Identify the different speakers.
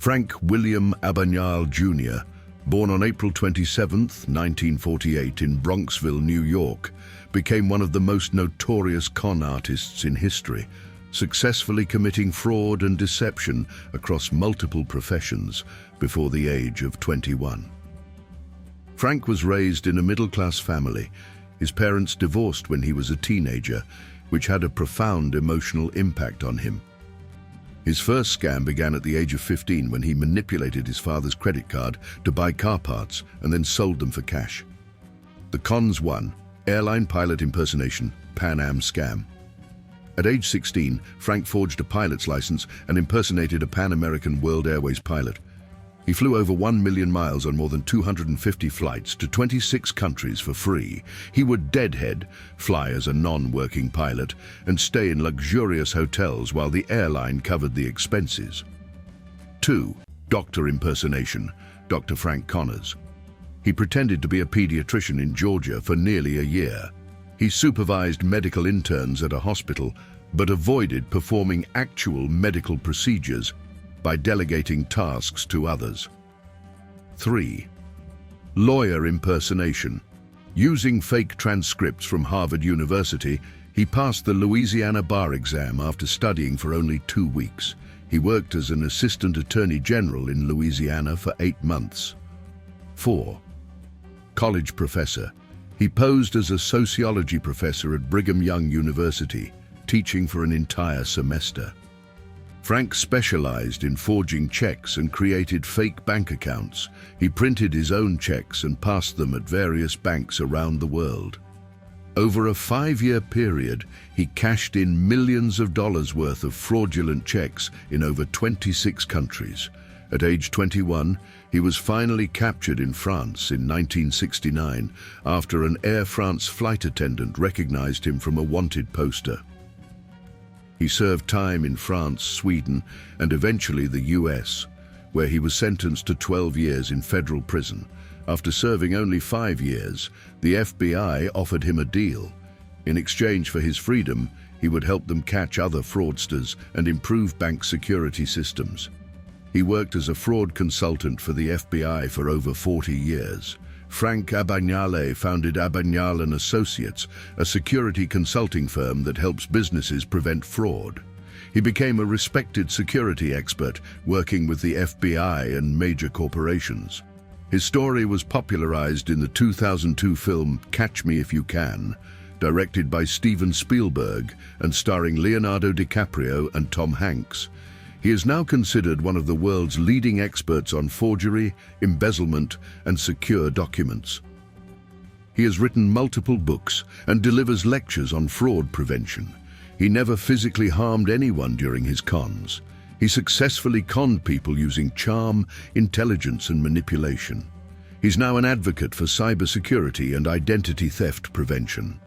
Speaker 1: Frank William Abagnale Jr., born on April 27, 1948 in Bronxville, New York, became one of the most notorious con artists in history, successfully committing fraud and deception across multiple professions before the age of 21. Frank was raised in a middle-class family. His parents divorced when he was a teenager, which had a profound emotional impact on him. His first scam began at the age of 15 when he manipulated his father's credit card to buy car parts and then sold them for cash. The cons: 1. Airline pilot impersonation, Pan Am scam. At age 16, Frank forged a pilot's license and impersonated a Pan American World Airways pilot. He flew over 1 million miles on more than 250 flights to 26 countries for free. He would deadhead, fly as a non-working pilot, and stay in luxurious hotels while the airline covered the expenses. 2. Doctor impersonation, Dr. Frank Connors. He pretended to be a pediatrician in Georgia for nearly a year. He supervised medical interns at a hospital, but avoided performing actual medical procedures by delegating tasks to others. 3. Lawyer impersonation. Using fake transcripts from Harvard University, he passed the Louisiana bar exam after studying for only 2 weeks. He worked as an assistant attorney general in Louisiana for 8 months. 4. College professor. He posed as a sociology professor at Brigham Young University, teaching for an entire semester. Frank specialized in forging checks and created fake bank accounts. He printed his own checks and passed them at various banks around the world. Over a 5-year period, he cashed in millions of dollars worth of fraudulent checks in over 26 countries. At age 21, he was finally captured in France in 1969 after an Air France flight attendant recognized him from a wanted poster. He served time in France, Sweden, and eventually the US, where he was sentenced to 12 years in federal prison. After serving only 5 years, the FBI offered him a deal. In exchange for his freedom, he would help them catch other fraudsters and improve bank security systems. He worked as a fraud consultant for the FBI for over 40 years. Frank Abagnale founded Abagnale & Associates, a security consulting firm that helps businesses prevent fraud. He became a respected security expert, working with the FBI and major corporations. His story was popularized in the 2002 film Catch Me If You Can, directed by Steven Spielberg and starring Leonardo DiCaprio and Tom Hanks. He is now considered one of the world's leading experts on forgery, embezzlement, and secure documents. He has written multiple books and delivers lectures on fraud prevention. He never physically harmed anyone during his cons. He successfully conned people using charm, intelligence, and manipulation. He's now an advocate for cybersecurity and identity theft prevention.